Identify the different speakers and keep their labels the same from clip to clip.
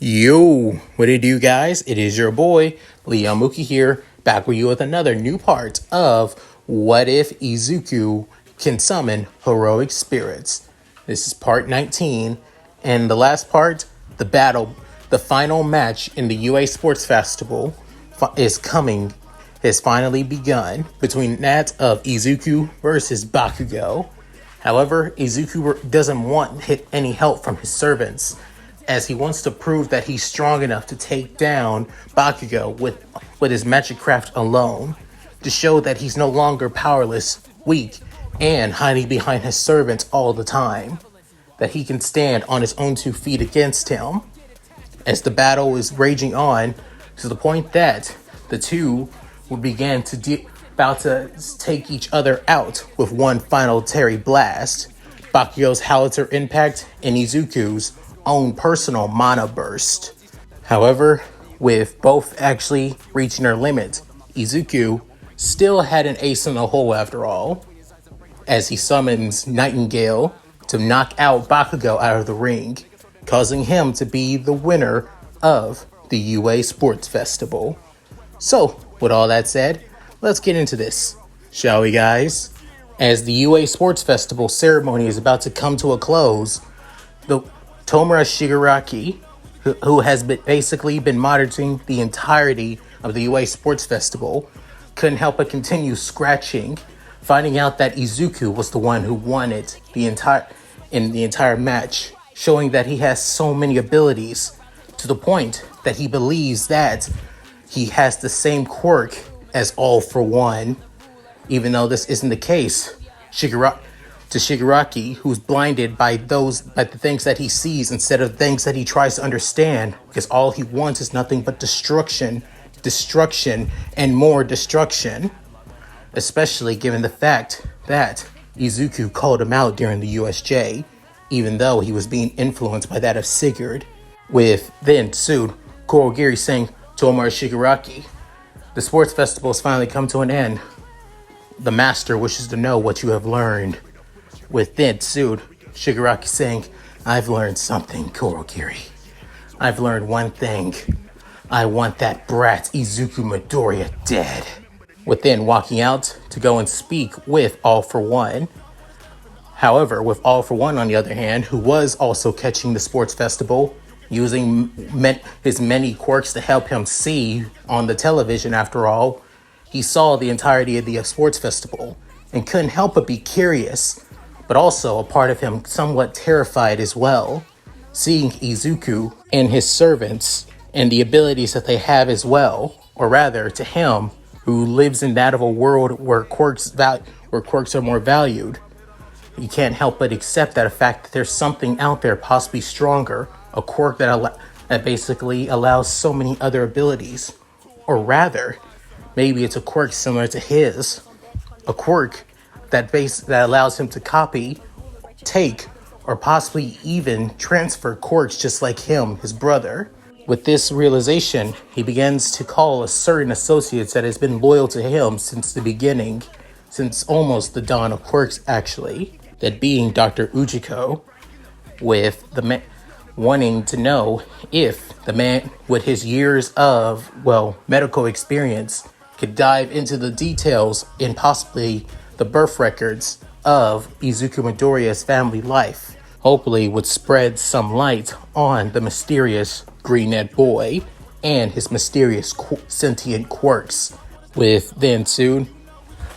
Speaker 1: Yo, what it do, guys? It is your boy, Leon Mookie here, back with you with another new part of What If Izuku Can Summon Heroic Spirits. This is part 19, and the last part, the final match in the UA Sports Festival has finally begun between that of Izuku versus Bakugo. However, Izuku doesn't want any help from his servants, as he wants to prove that he's strong enough to take down Bakugo with his magic craft alone, to show that he's no longer powerless, weak, and hiding behind his servants all the time, that he can stand on his own 2 feet against him. As the battle is raging on, to the point that the two will begin about to take each other out with one final Terry blast, Bakugo's Howitzer Impact and Izuku's own personal mana burst. However, with both actually reaching their limit, Izuku still had an ace in the hole after all, as he summons Nightingale to knock out Bakugo out of the ring, causing him to be the winner of the UA Sports Festival. So, with all that said, let's get into this, shall we, guys? As the UA Sports Festival ceremony is about to come to a close, the Tomura Shigaraki, who has basically been monitoring the entirety of the UA Sports Festival, couldn't help but continue scratching, finding out that Izuku was the one who won it in the entire match, showing that he has so many abilities, to the point that he believes that he has the same quirk as All For One, even though this isn't the case. Shigaraki, who's blinded by the things that he sees instead of things that he tries to understand, because all he wants is nothing but destruction, and more destruction. Especially given the fact that Izuku called him out during the USJ, even though he was being influenced by that of Sigurd. With then soon Kurogiri saying, "Tomura Shigaraki, the sports festival has finally come to an end. The master wishes to know what you have learned." With then soon Shigaraki saying, "I've learned something, Kurogiri. I've learned one thing. I want that brat Izuku Midoriya dead." With then walking out to go and speak with All For One. However, with All For One, on the other hand, who was also catching the sports festival, using his many quirks to help him see on the television, after all, he saw the entirety of the sports festival and couldn't help but be curious, but also a part of him somewhat terrified as well, seeing Izuku and his servants and the abilities that they have as well, or rather to him, who lives in that of a world where quirks are more valued. You can't help but accept that fact that there's something out there possibly stronger, a quirk that basically allows so many other abilities. Or rather, maybe it's a quirk similar to his, a quirk that allows him to copy, take, or possibly even transfer quirks just like him, his brother. With this realization, he begins to call a certain associates that has been loyal to him since the beginning, since almost the dawn of quirks actually, that being Dr. Ujiko, with the wanting to know if the man with his years of, medical experience could dive into the details and possibly the birth records of Izuku Midoriya's family life. Hopefully would spread some light on the mysterious Green-Eyed Boy and his mysterious sentient quirks. With then soon,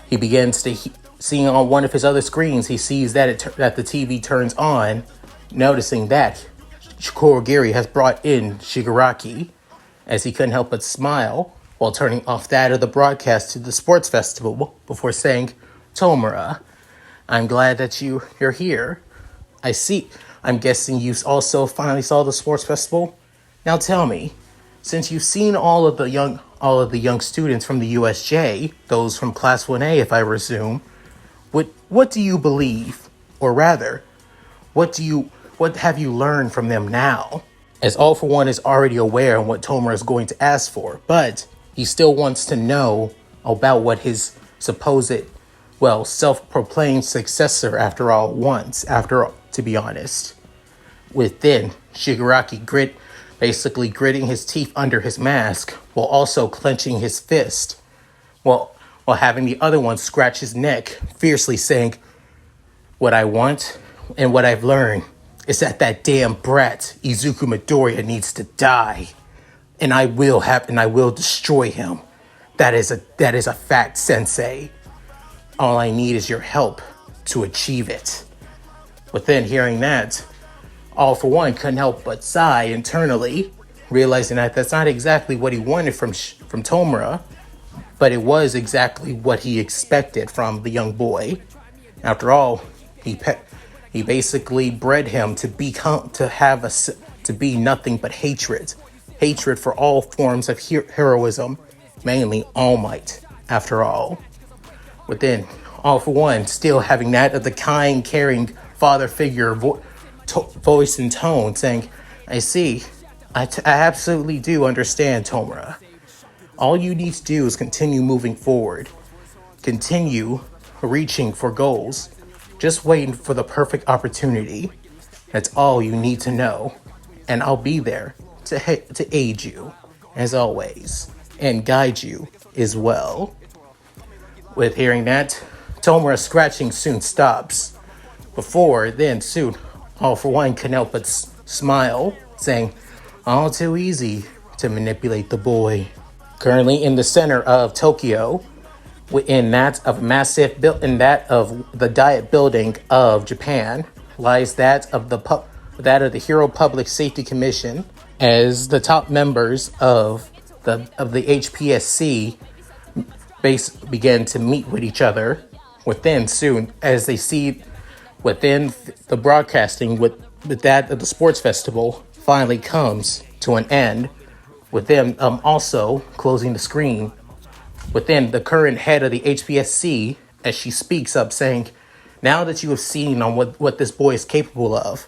Speaker 1: he begins to seeing on one of his other screens, he sees that the TV turns on, noticing that Kurogiri has brought in Shigaraki, as he couldn't help but smile while turning off that of the broadcast to the sports festival before saying, "Tomura, I'm glad that you're here. I'm guessing you also finally saw the sports festival. Now tell me, since you've seen all of the young students from the USJ, those from Class 1A, if I presume, what do you believe, or rather, what have you learned from them now?" As All For One is already aware of what Tomura is going to ask for, but he still wants to know about what his supposed, self-proclaimed successor wants, to be honest. With then Shigaraki basically gritting his teeth under his mask while also clenching his fist, while, while having the other one scratch his neck, fiercely saying, "What I want and what I've learned is that damn brat, Izuku Midoriya, needs to die. And I will destroy him. That is a fact, Sensei. All I need is your help to achieve it." But then hearing that, All For One couldn't help but sigh internally, realizing that that's not exactly what he wanted from Tomura, but it was exactly what he expected from the young boy. After all, he basically bred him to be nothing but hatred for all forms of heroism, mainly All Might. After all, within All For One, still having that of the kind, caring father figure voice and tone, saying, "I see. I absolutely do understand, Tomura. All you need to do is continue moving forward. Continue reaching for goals. Just waiting for the perfect opportunity. That's all you need to know. And I'll be there to aid you, as always, and guide you as well." With hearing that, Tomura's scratching soon stops. Before then, soon, All For One couldn't help but smile, saying, "All too easy to manipulate the boy." Currently in the center of Tokyo, in that of the Diet Building of Japan, lies that of the Hero Public Safety Commission, as the top members of the HPSC began to meet with each other. Within soon, as they see within the broadcasting with that of the sports festival finally comes to an end, with them also closing the screen. Within the current head of the HPSC, as she speaks up, saying, "Now that you have seen on what this boy is capable of,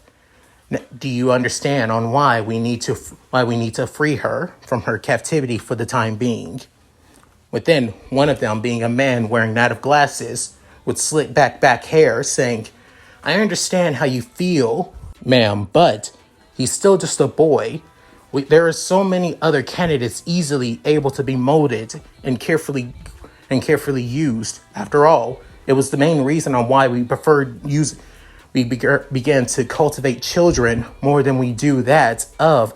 Speaker 1: do you understand on why we need to free her from her captivity for the time being?" Within one of them being a man wearing that of glasses with slick back hair, saying, "I understand how you feel, ma'am, but he's still just a boy. There are so many other candidates easily able to be molded and carefully used. After all, it was the main reason on why we began to cultivate children more than we do that of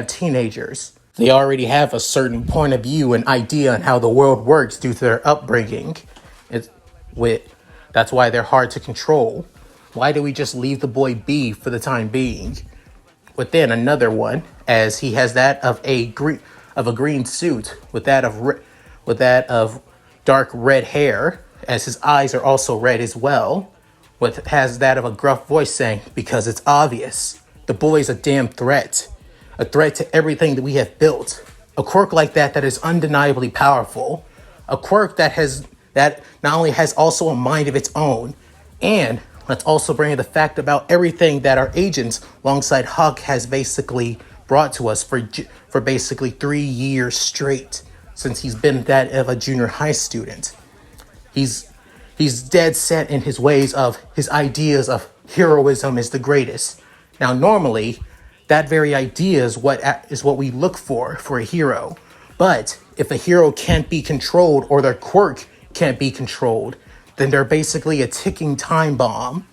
Speaker 1: teenagers. They already have a certain point of view and idea on how the world works due to their upbringing. That's why they're hard to control. Why do we just leave the boy be for the time being?" Within another one, as he has that of a green suit with that of dark red hair, as his eyes are also red as well, has that of a gruff voice saying, "Because it's obvious. The boy's a damn threat. A threat to everything that we have built. A quirk like that is undeniably powerful. A quirk that not only has also a mind of its own, and let's also bring in the fact about everything that our agents alongside Huck has basically brought to us for basically 3 years straight since he's been that of a junior high student. He's dead set in his ways of his ideas of heroism is the greatest. Now, normally, that very idea is what we look for a hero. But if a hero can't be controlled or their quirk can't be controlled, then they're basically a ticking time bomb.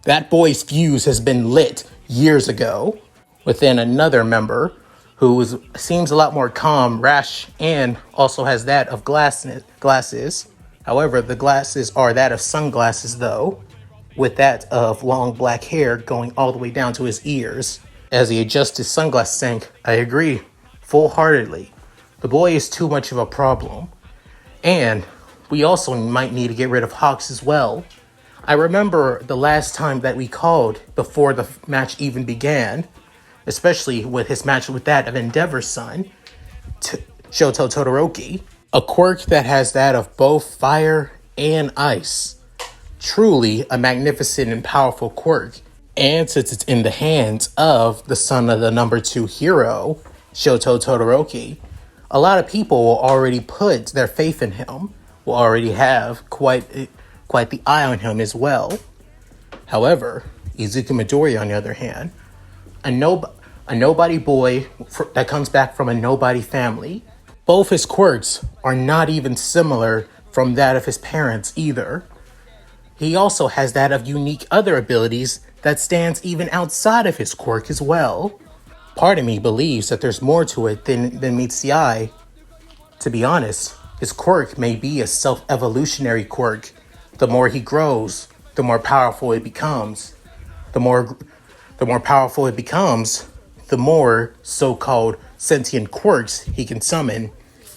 Speaker 1: That boy's fuse has been lit years ago." Within another member who seems a lot more calm, rash, and also has that of glasses. However, the glasses are that of sunglasses though, with that of long black hair going all the way down to his ears. As he adjusts his sunglasses, saying, "I agree, full-heartedly. The boy is too much of a problem. And we also might need to get rid of Hawks as well. I remember the last time that we called before the match even began, especially with his match with that of Endeavor's son, Shoto Todoroki. A quirk that has that of both fire and ice. Truly a magnificent and powerful quirk. And since it's in the hands of the son of the number 2 hero, Shoto Todoroki, a lot of people will already put their faith in him, will already have quite the eye on him as well. However, Izuku Midoriya, on the other hand, a nobody boy that comes back from a nobody family. Both his quirks are not even similar from that of his parents either. He also has that of unique other abilities that stands even outside of his quirk as well. Part of me believes that there's more to it than meets the eye. To be honest, his quirk may be a self-evolutionary quirk. The more he grows, the more powerful it becomes. The more powerful it becomes, the more so-called sentient quirks he can summon,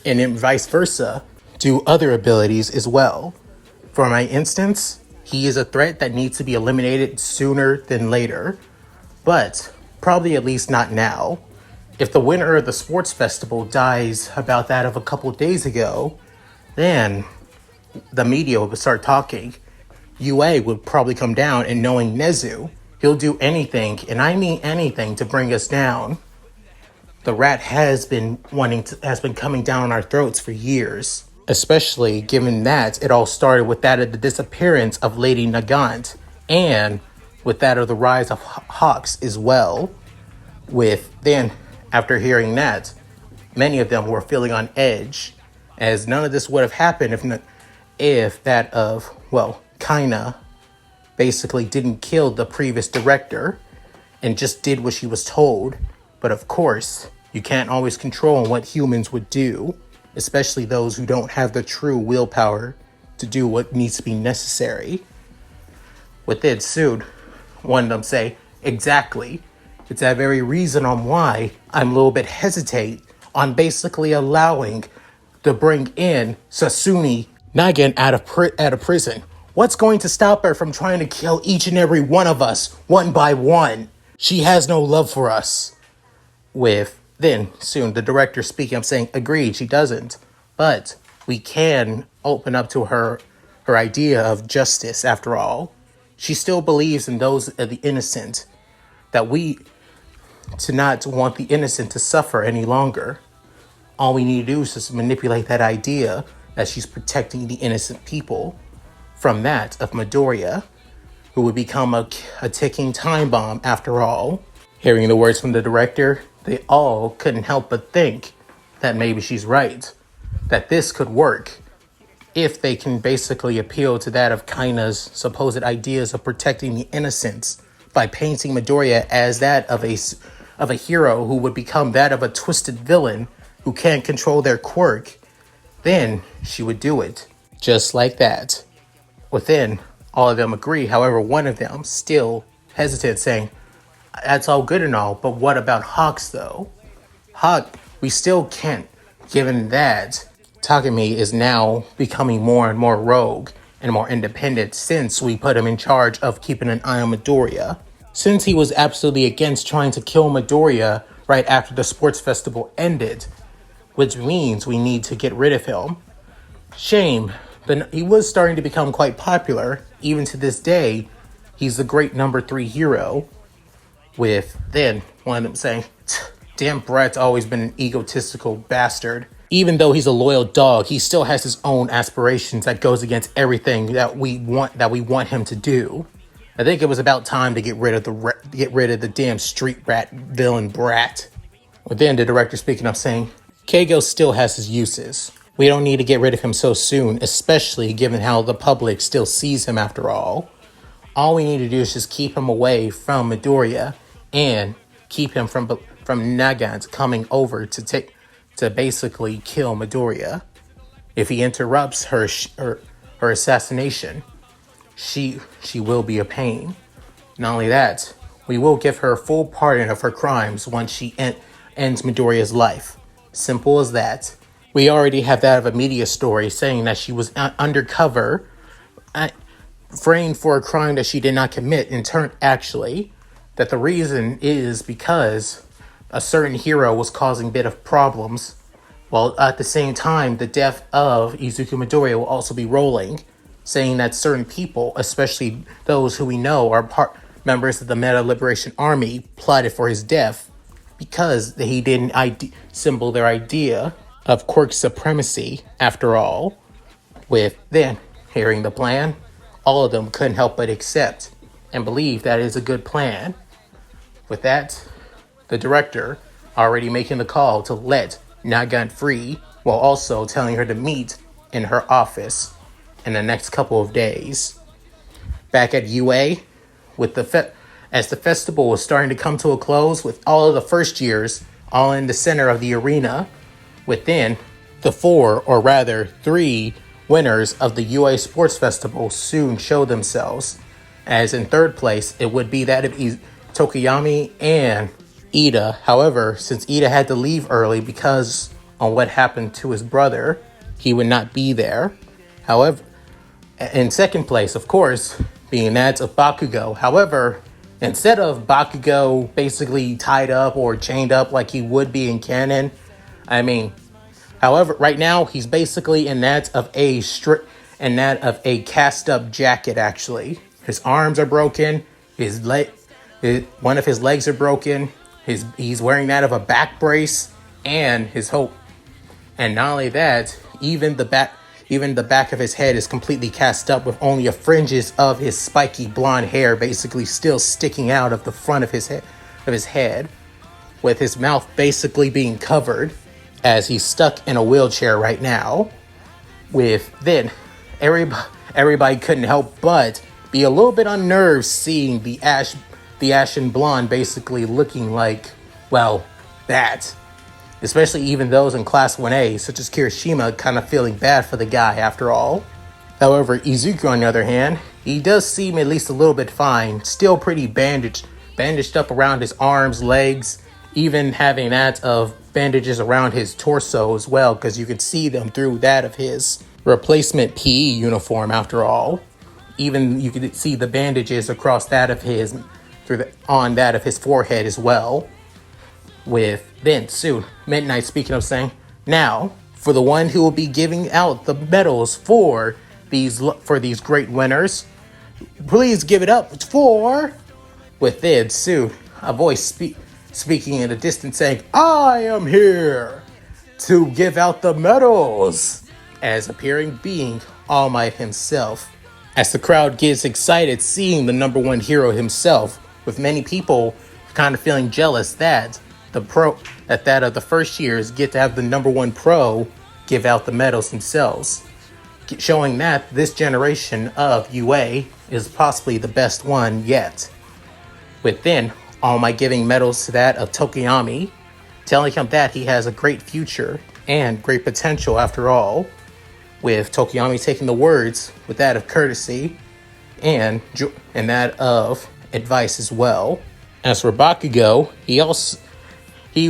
Speaker 1: and then vice versa, do other abilities as well. For my instance, he is a threat that needs to be eliminated sooner than later, but probably at least not now. If the winner of the sports festival dies about that of a couple days ago, then the media would start talking. UA would probably come down, and knowing Nezu, he'll do anything, and I mean anything, to bring us down. The rat has been coming down on our throats for years, especially given that it all started with that of the disappearance of Lady Nagant, and with that of the rise of Hawks as well. After hearing that, many of them were feeling on edge, as none of this would have happened if Kaina basically didn't kill the previous director and just did what she was told. But of course, you can't always control what humans would do, especially those who don't have the true willpower to do what needs to be necessary. With it soon, one of them say, exactly. It's that very reason on why I'm a little bit hesitate on basically allowing to bring in Sasune Nagant out of prison. What's going to stop her from trying to kill each and every one of us, one by one? She has no love for us. Soon the director speaking, I'm saying, agreed, she doesn't. But we can open up to her idea of justice after all. She still believes in those of the innocent, to not want the innocent to suffer any longer. All we need to do is just manipulate that idea that she's protecting the innocent people from that of Midoriya, who would become a ticking time bomb after all. Hearing the words from the director, they all couldn't help but think that maybe she's right, that this could work if they can basically appeal to that of Kaina's supposed ideas of protecting the innocents by painting Midoriya as that of a hero who would become that of a twisted villain who can't control their quirk. Then she would do it just like that. Within, all of them agree. However, one of them still hesitant, saying, that's all good and all, but what about Hawks though? Hawk, we still can't, given that Takumi is now becoming more and more rogue and more independent since we put him in charge of keeping an eye on Midoriya. Since he was absolutely against trying to kill Midoriya right after the sports festival ended, which means we need to get rid of him. Shame, but he was starting to become quite popular. Even to this day, he's the great number 3 hero. With then one of them saying, damn, Brett's always been an egotistical bastard. Even though he's a loyal dog, he still has his own aspirations that goes against everything that we want him to do. I think it was about time to get rid of the damn street rat villain brat. With then the director speaking up saying, Keigo still has his uses. We don't need to get rid of him so soon, especially given how the public still sees him after all. All we need to do is just keep him away from Midoriya and keep him from Nagant coming over to basically kill Midoriya. If he interrupts her assassination, she will be a pain. Not only that, we will give her a full pardon of her crimes once she ends Midoriya's life. Simple as that. We already have that of a media story saying that she was undercover, framed for a crime that she did not commit, in turn actually, that the reason is because a certain hero was causing a bit of problems, while at the same time the death of Izuku Midoriya will also be rolling, saying that certain people, especially those who we know are members of the Meta Liberation Army, plotted for his death because he didn't symbol their idea of quirk supremacy after all. With then hearing the plan, all of them couldn't help but accept and believe that it is a good plan. With that, the director, already making the call to let Nagan free, while also telling her to meet in her office in the next couple of days. Back at UA, with as the festival was starting to come to a close, with all of the first years all in the center of the arena, within the 4, or rather 3, winners of the UA Sports Festival soon show themselves. As in third place, it would be that of Tokoyami and Ida. However, since Ida had to leave early because on what happened to his brother, he would not be there. However, in second place, of course, being that of Bakugo. However, instead of Bakugo basically tied up or chained up like he would be in canon, however, right now he's basically in that of a cast up jacket. Actually, his arms are broken. One of his legs are broken. He's wearing that of a back brace and his hope. And not only that, even the back of his head is completely cast up with only the fringes of his spiky blonde hair basically still sticking out of the front of his head, with his mouth basically being covered as he's stuck in a wheelchair right now. Then everybody couldn't help but be a little bit unnerved seeing the ashen blonde basically looking like, well, that. Especially even those in Class 1A, such as Kirishima, kind of feeling bad for the guy after all. However, Izuku, on the other hand, he does seem at least a little bit fine, still pretty bandaged up around his arms, legs, even having that of bandages around his torso as well, because you could see them through that of his replacement PE uniform after all. Even you could see the bandages across that of his, on that of his forehead as well. With then soon Midnight speaking of saying, now for the one who will be giving out the medals for these great winners, please give it up for, within soon a voice speaking in the distance saying, I am here to give out the medals, as appearing being All Might himself. As the crowd gets excited seeing the number one hero himself, with many people kind of feeling jealous that that of the first years get to have the number one pro give out the medals themselves, showing that this generation of UA is possibly the best one yet. With then All Might giving medals to that of Tokoyami, telling him that he has a great future and great potential after all, with Tokoyami taking the words with that of courtesy and that of advice as well. As for Bakugo, he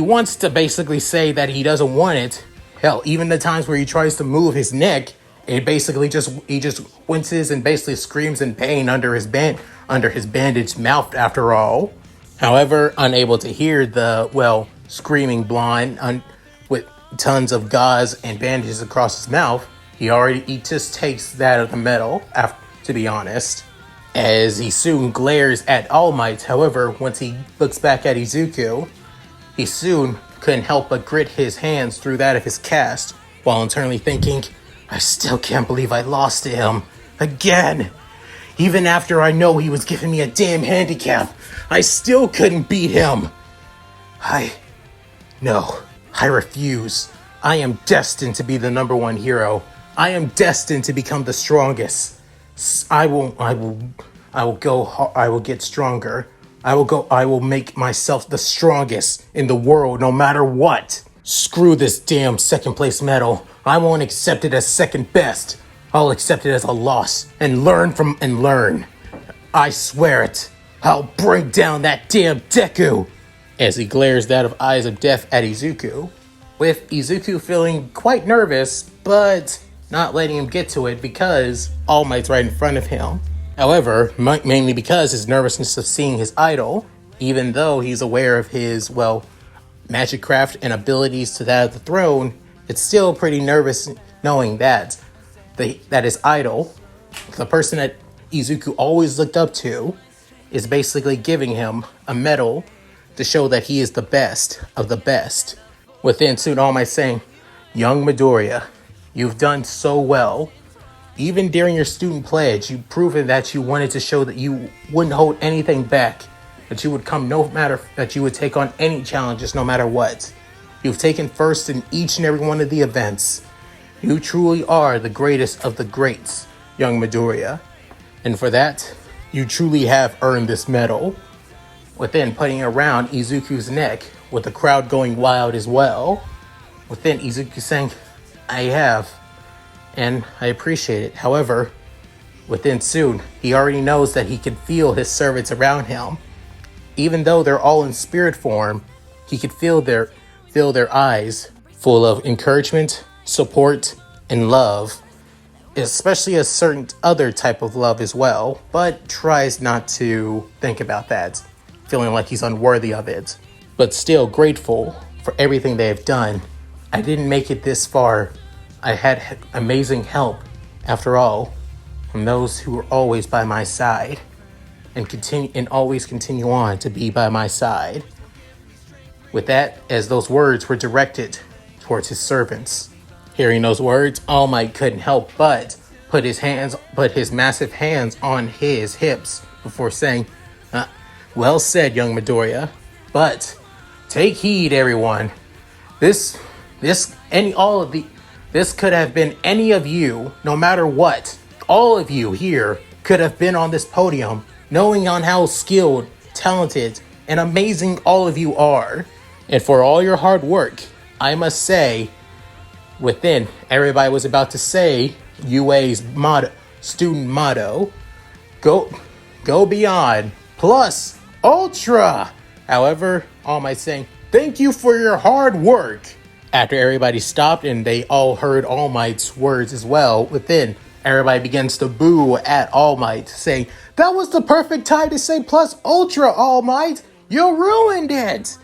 Speaker 1: wants to basically say that he doesn't want it. Hell, even the times where he tries to move his neck, he just winces and basically screams in pain under his bandaged mouth after all. However, unable to hear the, screaming blonde with tons of gauze and bandages across his mouth, he just takes that of the medal, to be honest, as he soon glares at All Might. However, once he looks back at Izuku, he soon couldn't help but grit his hands through that of his cast, while internally thinking, I still can't believe I lost to him. Again! Even after I know he was giving me a damn handicap, I still couldn't beat him! No, I refuse. I am destined to be the number one hero. I am destined to become the strongest. I will get stronger. I will make myself the strongest in the world no matter what. Screw this damn second place medal. I won't accept it as second best. I'll accept it as a loss and learn. I swear it. I'll bring down that damn Deku. As he glares that of eyes of death at Izuku, with Izuku feeling quite nervous, but not letting him get to it because All Might's right in front of him. However, mainly because his nervousness of seeing his idol, even though he's aware of his, magic craft and abilities to that of the throne, it's still pretty nervous knowing that his idol, the person that Izuku always looked up to, is basically giving him a medal to show that he is the best of the best. Within soon All Might saying, young Midoriya, you've done so well. Even during your student pledge, you've proven that you wanted to show that you wouldn't hold anything back. that you would come no matter, that you would take on any challenges no matter what. You've taken first in each and every one of the events. You truly are the greatest of the greats, young Midoriya. And for that, you truly have earned this medal. Within putting it around Izuku's neck, with the crowd going wild as well. Within Izuku saying, I have, and I appreciate it. However, within soon, he already knows that he can feel his servants around him. Even though they're all in spirit form, he could feel their eyes full of encouragement, support, and love. Especially a certain other type of love as well, but tries not to think about that, feeling like he's unworthy of it. But still grateful for everything they have done. I didn't make it this far. I had amazing help, after all, from those who were always by my side and always continue on to be by my side. With that, as those words were directed towards his servants, hearing those words, All Might couldn't help but put his massive hands on his hips before saying, well said, young Midoriya, but take heed, everyone. This could have been any of you, no matter what. All of you here could have been on this podium, knowing on how skilled, talented, and amazing all of you are. And for all your hard work, I must say, within, everybody was about to say UA's student motto, go beyond, plus ultra. However, All Might saying, thank you for your hard work. After everybody stopped and they all heard All Might's words as well, within, everybody begins to boo at All Might, saying, that was the perfect time to say plus ultra, All Might. You ruined it.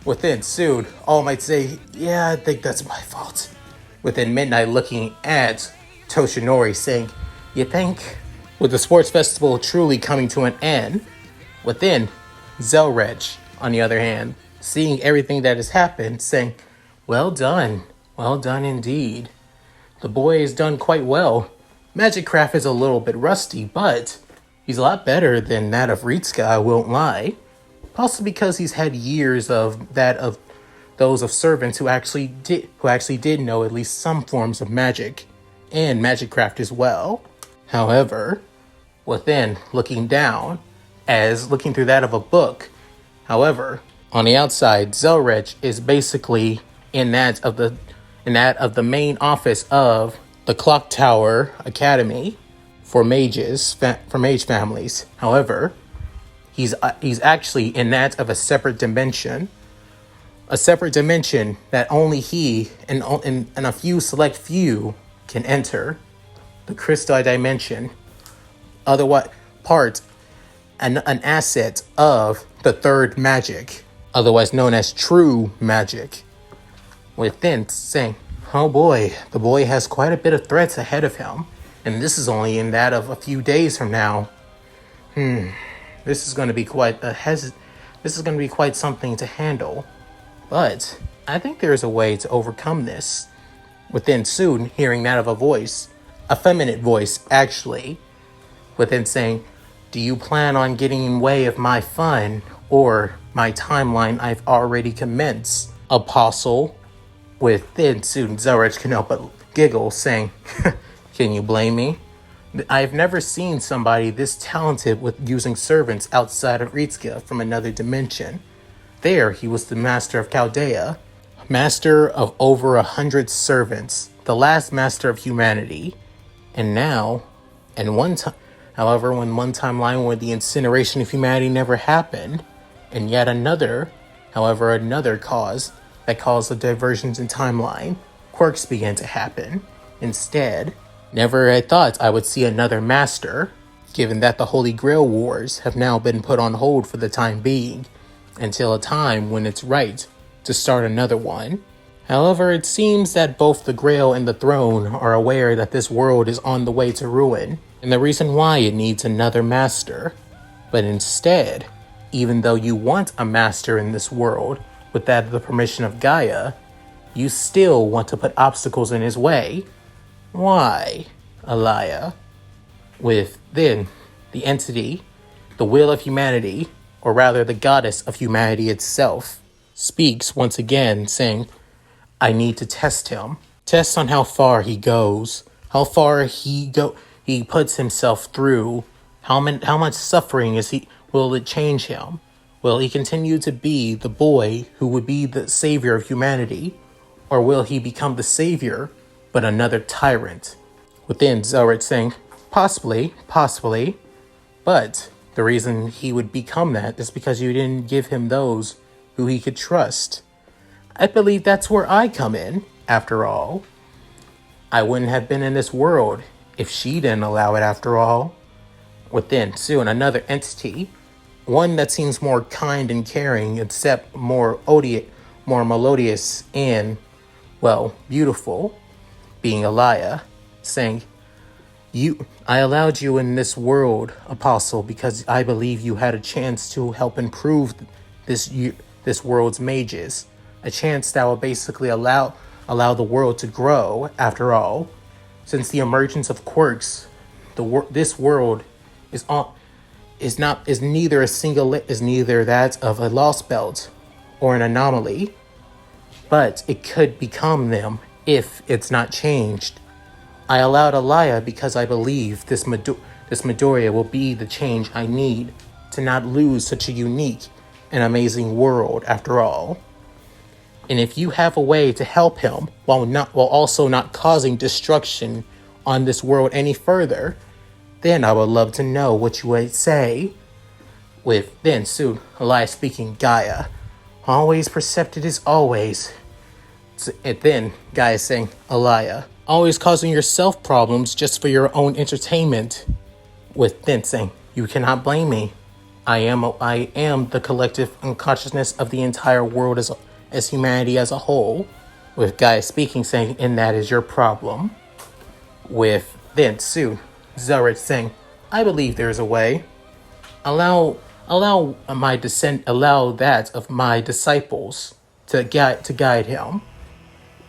Speaker 1: Within soon, All Might say, yeah, I think that's my fault. Within midnight, looking at Toshinori saying, you think? With the sports festival truly coming to an end, within Zelreg, on the other hand, seeing everything that has happened, saying, well done indeed. The boy has done quite well. Magic craft is a little bit rusty, but he's a lot better than that of Ritsuka, I won't lie. Possibly because he's had years of those of servants who actually did know at least some forms of magic and magic craft as well. However, within looking down, as looking through that of a book, however, on the outside, Zelreg is basically in that of the main office of the Clock Tower Academy for mage families. However, he's actually in that of a separate dimension that only he and a few select few can enter, the Crystal Dimension, otherwise an asset of the third magic, otherwise known as true magic. Within saying, oh boy, the boy has quite a bit of threats ahead of him, and this is only in that of a few days from now. This is going to be quite something to handle. But I think there is a way to overcome this. Within soon hearing that of a voice, a feminine voice actually, within saying, do you plan on getting in way of my fun or my timeline I've already commenced, Apostle? Within soon Zelreg can help but giggle, saying, can you blame me? I've never seen somebody this talented with using servants outside of Ritsuka from another dimension. There, he was the master of Chaldea, master of over 100 servants, the last master of humanity. And now, when one timeline where the incineration of humanity never happened, and yet another cause that caused the diversions in timeline, quirks began to happen. Instead, never I thought I would see another master, given that the Holy Grail Wars have now been put on hold for the time being, until a time when it's right to start another one. However, it seems that both the Grail and the Throne are aware that this world is on the way to ruin, and the reason why it needs another master. But instead, even though you want a master in this world, with that of the permission of Gaia, you still want to put obstacles in his way. Why, Alaya? With then the entity the will of humanity, or rather the goddess of humanity itself, speaks once again, saying, I need to test him. Test on how far he goes, how far he puts himself through, how much suffering will it change him? Will he continue to be the boy who would be the savior of humanity? Or will he become the savior, but another tyrant? Within, Zelrich saying, possibly, but the reason he would become that is because you didn't give him those who he could trust. I believe that's where I come in, after all. I wouldn't have been in this world if she didn't allow it, after all. Within, soon, another entity, one that seems more kind and caring, except more melodious and, well, beautiful, being Alaya, saying, I allowed you in this world, Apostle, because I believe you had a chance to help improve this world's mages. A chance that will basically allow the world to grow, after all. Since the emergence of quirks, this world is neither that of a lost belt or an anomaly, but it could become them if it's not changed. I allowed Alaya because I believe this Midoriya will be the change I need to not lose such a unique and amazing world, after all. And if you have a way to help him while also not causing destruction on this world any further, then I would love to know what you would say. Then soon, Alaya speaking, Gaia, always perceptive as always. And then Gaia saying, Alaya, always causing yourself problems just for your own entertainment. With then saying, you cannot blame me. I am the collective unconsciousness of the entire world as humanity as a whole. With Gaia speaking, saying, and that is your problem. With then soon, Zelrich saying, I believe there is a way. Allow that of my disciples to guide him.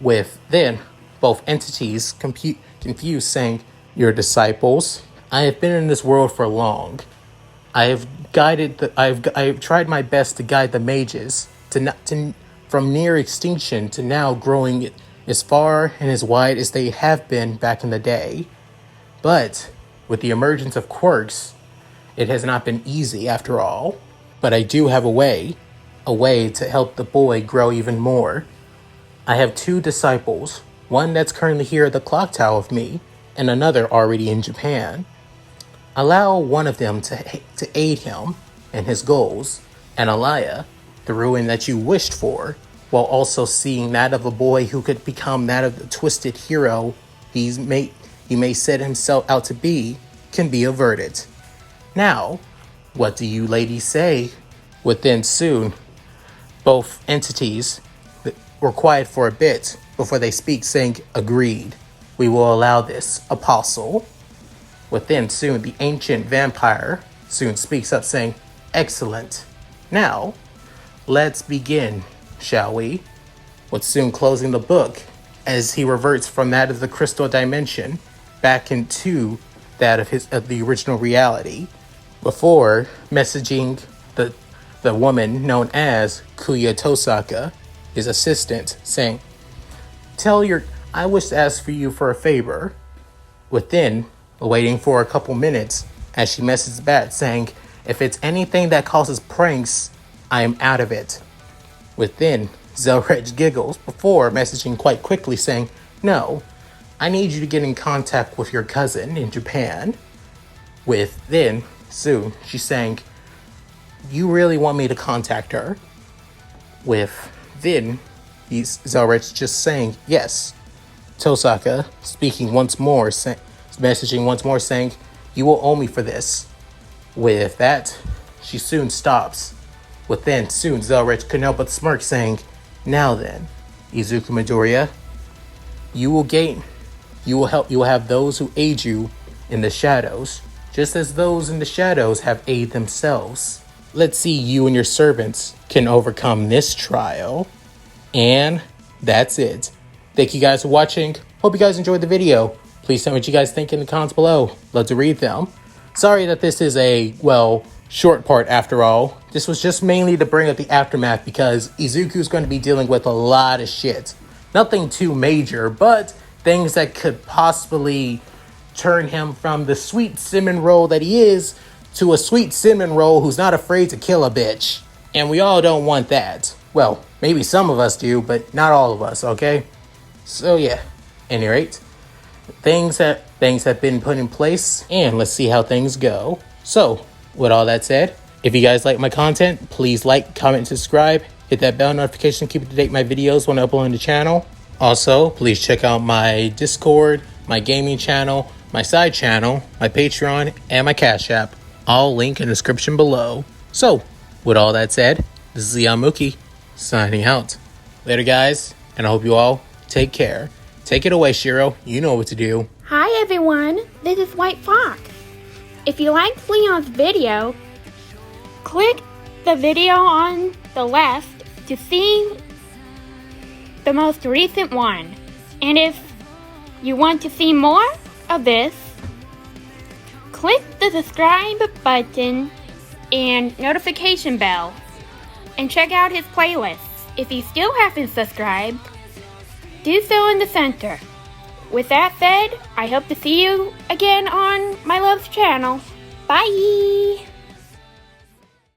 Speaker 1: With then both entities confused, saying, your disciples? I have been in this world for long. I have tried my best to guide the mages from near extinction to now growing as far and as wide as they have been back in the day. But with the emergence of quirks, it has not been easy, after all. But I do have a way to help the boy grow even more. I have 2 disciples, one that's currently here at the clock tower with me, and another already in Japan. Allow one of them to aid him in his goals, and Alaya, the ruin that you wished for, while also seeing that of a boy who could become that of the twisted hero he may set himself out to be, can be averted. Now, what do you ladies say? Within soon, both entities were quiet for a bit before they speak, saying, agreed. We will allow this, Apostle. Within soon, the ancient vampire soon speaks up, saying, excellent. Now, let's begin, shall we? With soon closing the book, as he reverts from that of the crystal dimension back into that of the original reality, before messaging the woman known as Kuya Tosaka, his assistant, saying, I wish to ask you for a favor. Within, waiting for a couple minutes, as she messages back, saying, if it's anything that causes pranks, I am out of it. Within, Zelrich giggles before messaging quite quickly, saying, no, I need you to get in contact with your cousin in Japan. Within, soon, she's saying, you really want me to contact her? Within, Zelrich just saying, yes. Tosaka speaking once more, messaging once more, saying, you will owe me for this. With that, she soon stops. Within, soon, Zelrich couldn't help but smirk, saying, now then, Izuku Midoriya, you will have those who aid you in the shadows, just as those in the shadows have aid themselves. Let's see you and your servants can overcome this trial. And that's it. Thank you guys for watching. Hope you guys enjoyed the video. Please tell me what you guys think in the comments below. Love to read them. Sorry that this is a, short part after all. This was just mainly to bring up the aftermath because Izuku's going to be dealing with a lot of shit. Nothing too major, but things that could possibly turn him from the sweet cinnamon roll that he is to a sweet cinnamon roll who's not afraid to kill a bitch. And we all don't want that. Well, maybe some of us do, but not all of us, okay? So yeah, at any rate, things have been put in place, and let's see how things go. So, with all that said, if you guys like my content, please like, comment, subscribe, hit that bell notification, keep up to date my videos when I upload on the channel. Also, please check out my Discord, my gaming channel, my side channel, my Patreon, and my Cash App. All link in the description below. So, with all that said, this is Yamuki, signing out. Later guys, and I hope you all take care. Take it away, Shiro. You know what to do.
Speaker 2: Hi everyone, this is White Fox. If you liked Leon's video, click the video on the left to see the most recent one. And if you want to see more of this, click the subscribe button and notification bell and check out his playlists. If you still haven't subscribed, do so in the center. With that said, I hope to see you again on my love's channel. Bye!